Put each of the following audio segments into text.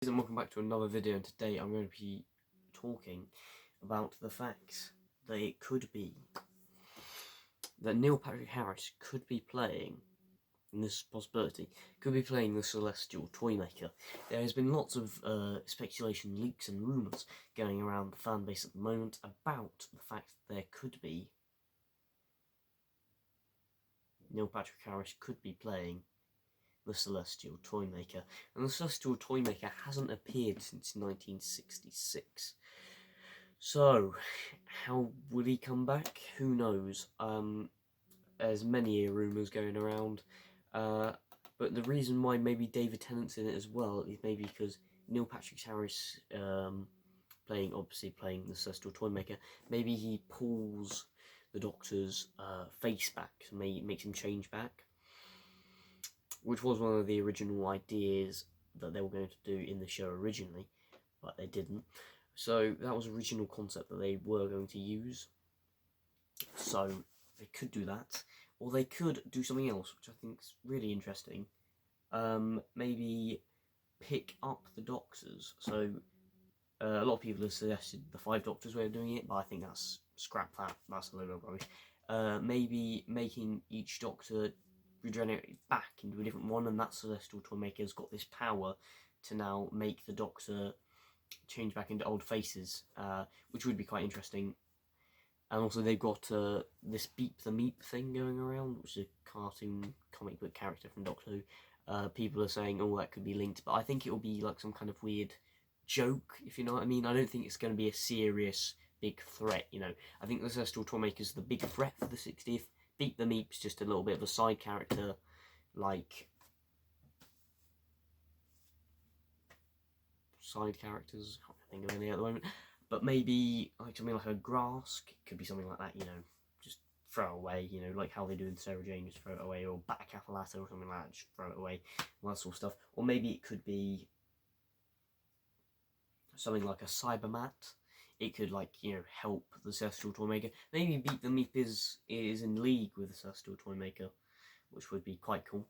And welcome back to another video, and today I'm going to be talking about the fact that it could be that Neil Patrick Harris could be playing, and this possibility, could be playing the Celestial Toymaker. There has been lots of speculation, leaks and rumours going around the fan base at the moment about the fact that there could be Neil Patrick Harris could be playing the Celestial Toymaker, and the Celestial Toymaker hasn't appeared since 1966. So, how will he come back? Who knows? There's many rumours going around, but the reason why maybe David Tennant's in it as well is maybe because Neil Patrick Harris, playing the Celestial Toymaker, maybe he pulls the Doctor's face back, so maybe makes him change back, which was one of the original ideas that they were going to do in the show originally, but they didn't. So that was the original concept that they were going to use. So they could do that, or they could do something else, which I think is really interesting. Maybe pick up the Doctors. So a lot of people have suggested the 5 Doctors way of doing it, but I think scrap that. That's a load of rubbish. Maybe making each Doctor regenerate back into a different one, and that Celestial Toymaker's got this power to now make the Doctor change back into old faces, which would be quite interesting. And also they've got this Beep the Meep thing going around, which is a cartoon comic book character from Doctor Who. People are saying, oh, that could be linked, but I think it will be like some kind of weird joke, if you know what I mean. I don't think it's going to be a serious big threat, you know. I think the Celestial Toymaker is the big threat for the 60th. Beep the Meep's just a little bit of a side character, like side characters. I can't think of any at the moment, but maybe like something like a Grask. It could be something like that, you know, just throw away, you know, like how they do in Sarah Jane, just throw it away, or Back Appalata or something like that, just throw it away, all that sort of stuff. Or maybe it could be something like a Cybermat. It could, like, you know, help the Celestial Toymaker. Maybe Beat the Meep is in league with the Celestial Toymaker, which would be quite cool.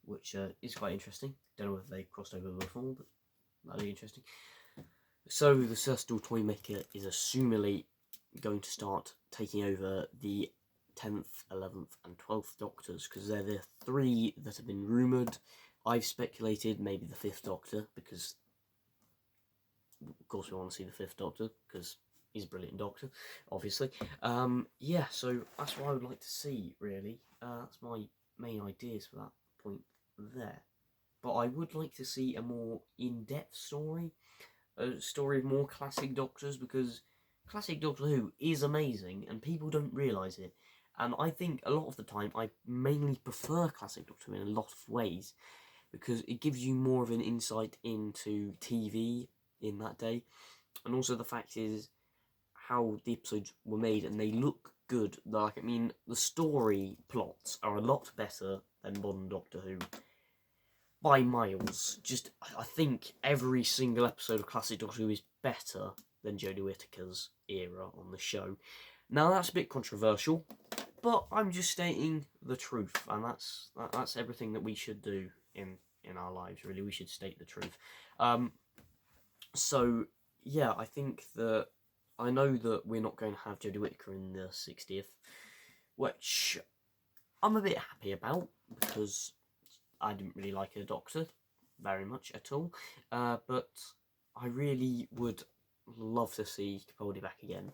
Which is quite interesting. Don't know if they crossed over before, but that'd be interesting. So the Celestial Toymaker is assumedly going to start taking over the 10th, 11th and 12th Doctors, because they're the 3 that have been rumoured. I've speculated maybe the 5th Doctor, because of course we want to see the 5th Doctor, because he's a brilliant Doctor, obviously. Yeah, so that's what I would like to see, really. That's my main ideas for that point there. But I would like to see a more in-depth story, a story of more classic Doctors, because classic Doctor Who is amazing and people don't realise it. And I think a lot of the time I mainly prefer classic Doctor Who in a lot of ways, because it gives you more of an insight into TV in that day. And also the fact is how the episodes were made, and they look good. Like, I mean, the story plots are a lot better than modern Doctor Who by miles. Just, I think every single episode of classic Doctor Who is better than Jodie Whittaker's era on the show. Now, that's a bit controversial, but I'm just stating the truth, and that's everything that we should do in our lives, really. We should state the truth. So, yeah, I think that I know that we're not going to have Jodie Whittaker in the 60th, which I'm a bit happy about, because I didn't really like her Doctor very much at all. But I really would love to see Capaldi back again.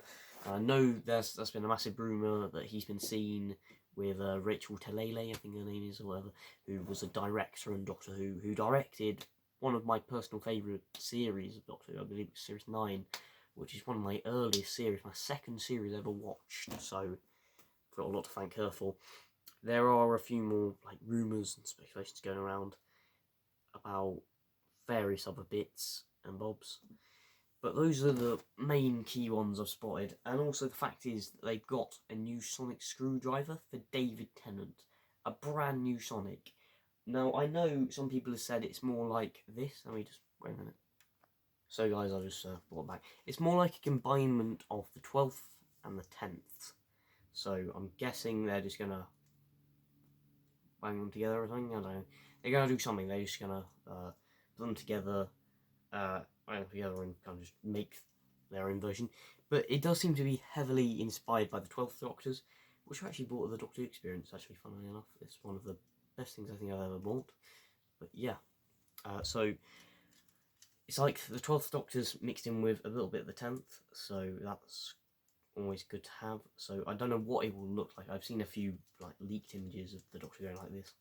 I know there's been a massive rumour that he's been seen with Rachel Talalay, I think her name is, or whatever, who was a director on Doctor Who directed one of my personal favourite series of Doctor Who. I believe it's Series 9, which is one of my earliest series, my second series I ever watched, so I've got a lot to thank her for. There are a few more like rumours and speculations going around about various other bits and bobs, but those are the main key ones I've spotted. And also the fact is that they've got a new sonic screwdriver for David Tennant, a brand new sonic. Now, I know some people have said it's more like this. Let me just wait a minute. So guys, I'll just brought it back. It's more like a combinement of the 12th and the 10th. So I'm guessing they're just gonna bang them together or something. I don't know. They're gonna do something. They're just gonna put them together together and kind of just make their own version. But it does seem to be heavily inspired by the 12th Doctors, which I actually bought the Doctor Who experience, actually, funnily enough. It's one of the best things I think I've ever bought. But yeah, so it's like the 12th Doctor's mixed in with a little bit of the 10th, so that's always good to have. So I don't know what it will look like. I've seen a few like leaked images of the Doctor going like this,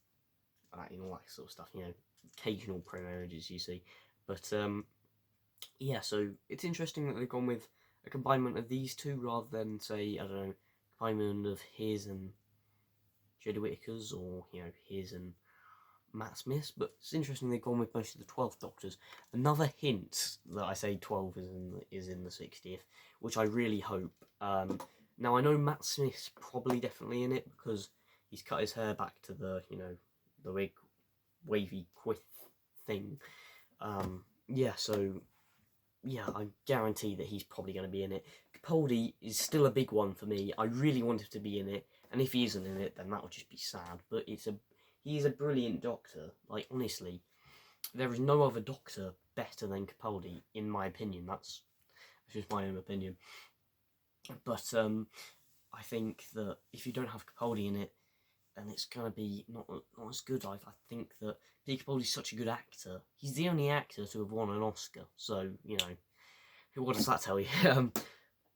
and all that sort of stuff, occasional promo images you see. But yeah, so it's interesting that they've gone with a combination of these two rather than, say, I don't know, combination of his and Jodie Whittaker's, or his and Matt Smith's. But it's interesting they've gone with most of the 12th Doctors. Another hint that I say 12 is in the 60th, which I really hope. Now I know Matt Smith's probably definitely in it because he's cut his hair back to the the big wavy quiff thing. Yeah, so yeah, I guarantee that he's probably going to be in it. Capaldi is still a big one for me. I really want him to be in it, and if he isn't in it, then that would just be sad. But he's a brilliant Doctor. Like, honestly, there is no other Doctor better than Capaldi, in my opinion. That's just my own opinion. But I think that if you don't have Capaldi in it, then it's going to be not as good. I think that Peter Capaldi's such a good actor. He's the only actor to have won an Oscar. So, what does that tell you?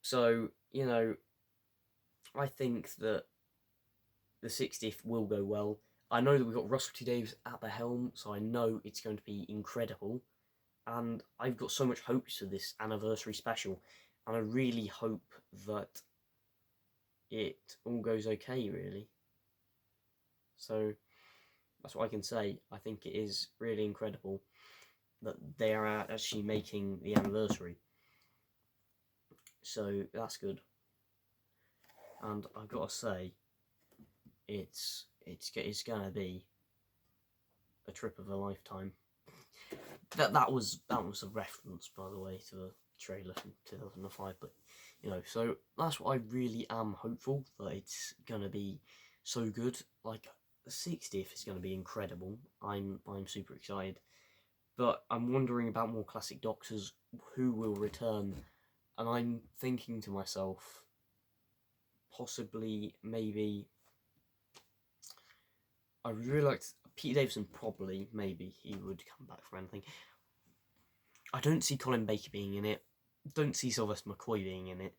So, I think that the 60th will go well. I know that we've got Russell T Davies at the helm, so I know it's going to be incredible. And I've got so much hopes for this anniversary special, and I really hope that it all goes okay, really. So that's what I can say. I think it is really incredible that they are actually making the anniversary. So that's good. And I've got to say, it's gonna be a trip of a lifetime. That was a reference, by the way, to the trailer from 2005. But so that's what I really am hopeful, that it's gonna be so good. Like, the 60th is gonna be incredible. I'm super excited. But I'm wondering about more classic Doctors who will return, and I'm thinking to myself, possibly, maybe, I would really like Peter Davison, probably, maybe he would come back from anything. I don't see Colin Baker being in it. Don't see Sylvester McCoy being in it.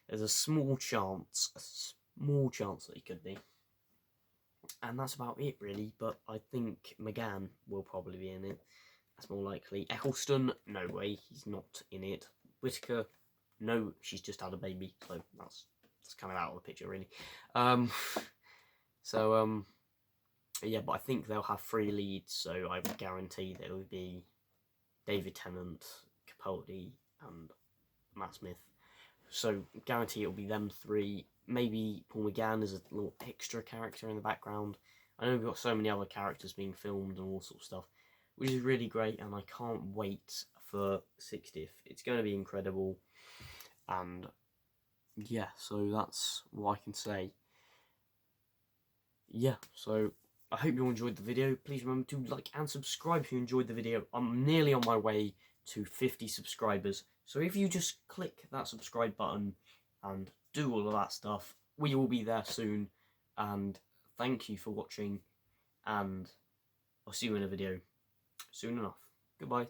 There's a small chance that he could be. And that's about it, really. But I think McGann will probably be in it. That's more likely. Eccleston, no way, he's not in it. Whittaker, no, she's just had a baby, so that's kind of out of the picture, really. Yeah, but I think they'll have 3 leads, so I would guarantee that it would be David Tennant, Capaldi, and Matt Smith. So guarantee it'll be them 3. Maybe Paul McGann as a little extra character in the background. I know we've got so many other characters being filmed and all sorts of stuff, which is really great, and I can't wait for 60th. It's going to be incredible, and yeah, so that's what I can say. Yeah, so I hope you all enjoyed the video. Please remember to like and subscribe if you enjoyed the video. I'm nearly on my way to 50 subscribers, so if you just click that subscribe button and do all of that stuff, we will be there soon. And thank you for watching, and I'll see you in a video soon enough. Goodbye.